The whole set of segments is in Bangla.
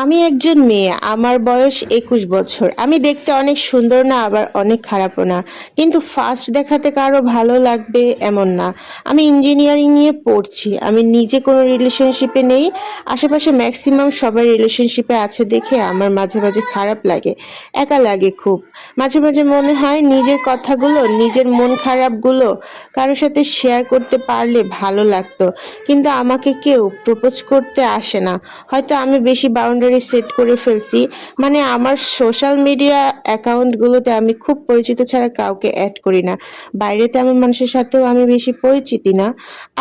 আমি একজন মেয়ে, আমার বয়স 21 বছর। আমি দেখতে অনেক সুন্দর না, আবার অনেক খারাপও না। কিন্তু ফার্স্ট দেখাতে কারো ভালো লাগবে এমন না। আমি ইঞ্জিনিয়ারিং নিয়ে পড়ছি, আমি নিজে কোনো রিলেশনশিপে নেই। আশেপাশে ম্যাক্সিমাম সবাই রিলেশনশিপে আছে দেখে আমার মাঝে মাঝে খারাপ লাগে, একা লাগে খুব। মাঝে মাঝে মনে হয় নিজের কথাগুলো, নিজের মন খারাপগুলো কারোর সাথে শেয়ার করতে পারলে ভালো লাগতো। কিন্তু আমাকে কেউ প্রপোজ করতে আসে না। হয়তো আমি বেশি বাউন্ডারি সেট করে ফেলছি। মানে আমার সোশ্যাল মিডিয়া অ্যাকাউন্টগুলোতে আমি খুব পরিচিত ছাড়া কাউকে অ্যাড করি না। বাইরে তেমন মানুষের সাথেও আমি বেশি পরিচিতি না।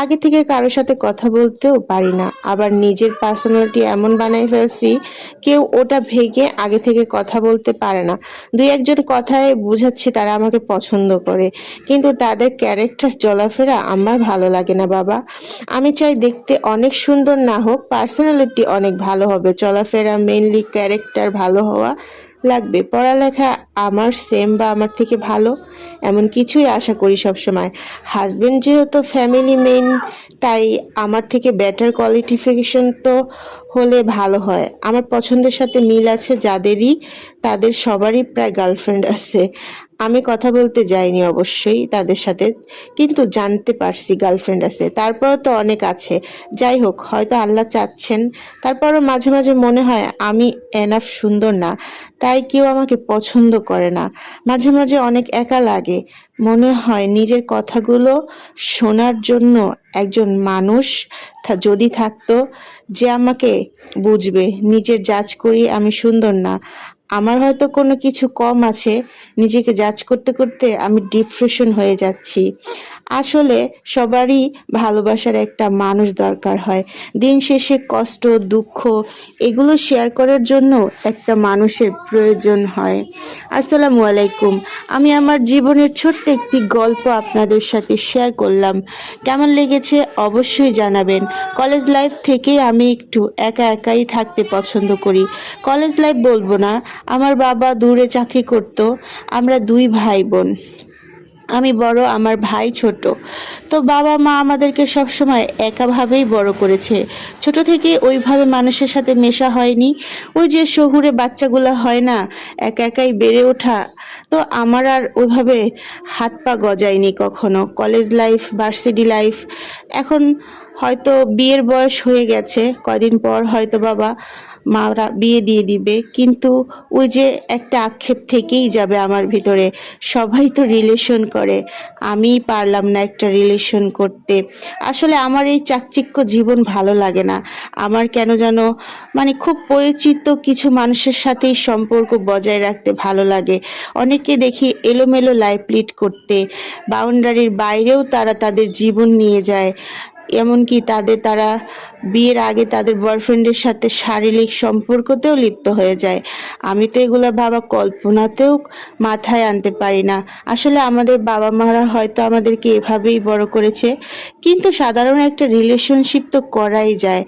আগে থেকে কারোর সাথে কথা বলতেও পারি না। আবার নিজের পার্সোনালিটি এমন বানাই ফেলছি, কেউ ওটা ভেঙে আগে থেকে কথা বলতে পারে না। দুই একজন কথায় বুঝাচ্ছি তারা আমাকে পছন্দ করে, কিন্তু তাদের ক্যারেক্টার চলাফেরা আমার ভালো লাগে না বাবা। আমি চাই দেখতে অনেক সুন্দর না হোক, পার্সোনালিটি অনেক ভালো হবে, চলাফেরা মেইনলি ক্যারেক্টার ভালো হওয়া লাগবে। পড়ালেখা আমার সেম বা আমার থেকে ভালো এমন কিছুই আশা করি সবসময়। হাজবেন্ড যেহেতু ফ্যামিলি মেইন, তাই আমার থেকে বেটার কোয়ালিফিকেশন তো হলে ভালো হয়। আমার পছন্দের সাথে মিল আছে যাদেরই, তাদের সবারই প্রায় গার্লফ্রেন্ড আছে। আমি কথা বলতে যাইনি অবশ্যই তাদের সাথে, কিন্তু জানতে পারছি গার্লফ্রেন্ড আছে। তারপরও তো অনেক আছে। যাই হোক, হয়তো আল্লাহ চাচ্ছেন। তারপরও মাঝে মাঝে মনে হয় আমি এনাফ সুন্দর না, তাই কেউ আমাকে পছন্দ করে না। মাঝে মাঝে অনেক একা লাগে। মনে হয় নিজের কথাগুলো শোনার জন্য একজন মানুষ যদি থাকতো, যে আমাকে বুঝবে। নিজের জাজ করি আমি সুন্দর না, আমার হয়তো কোনো কিছু কম আছে। নিজেকে জাজ করতে করতে আমি ডিপ্রেশন হয়ে যাচ্ছি। আসলে সবারই ভালোবাসার একটা মানুষ দরকার হয়। দিন শেষে কষ্ট, দুঃখ এগুলো শেয়ার করার জন্য একটা মানুষের প্রয়োজন হয়। আসসালামু আলাইকুম। আমি আমার জীবনের ছোট্ট একটি গল্প আপনাদের সাথে শেয়ার করলাম। কেমন লেগেছে অবশ্যই জানাবেন। কলেজ লাইফ থেকে আমি একটু একা একাই থাকতে পছন্দ করি। কলেজ লাইফ বলবো না, আমার বাবা দূরে চাকরি করত। আমরা দুই ভাই বোন, আমি বড়, আমার ভাই ছোট। তো বাবা মা আমাদেরকে সবসময় একাভাবেই বড় করেছে। ছোট থেকে ওইভাবে মানুষের সাথে মেশা হয়নি। ওই যে শহুরে বাচ্চাগুলা হয় না, একা একাই বেড়ে ওঠা। তো আমার আর ওইভাবে হাত পা গজায়নি কখনো। কলেজ লাইফ, ভার্সিটি লাইফ, এখন হয়তো বিয়ের বয়স হয়ে গেছে, কয়দিন পর হয়তো বাবা মারা বিয়ে দিয়ে দিবে, কিন্তু ওই যে একটা আক্ষেপ থেকেই যাবে আমার ভিতরে। সবাই তো রিলেশন করে, আমিই পারলাম না একটা রিলেশন করতে। আসলে আমার এই চাকচিক্য জীবন ভালো লাগে না। আমার কেন যেন মানে খুব পরিচিত কিছু মানুষের সাথেই সম্পর্ক বজায় রাখতে ভালো লাগে। অনেকে দেখি এলোমেলো লাইফ লিড করতে, বাউন্ডারির বাইরেও তারা তাদের জীবন নিয়ে যায়। এমনকি তারা বিয়ের আগে তাদের বয়ফ্রেন্ডের সাথে শারীরিক সম্পর্কতেও লিপ্ত হয়ে যায়। আমি তো এগুলো বাবা কল্পনাতেও মাথায় আনতে পারি না। আসলে আমাদের বাবা মারা হয়তো আমাদেরকে এভাবেই বড় করেছে, কিন্তু সাধারণ একটা রিলেশনশিপ তো করাই যায়।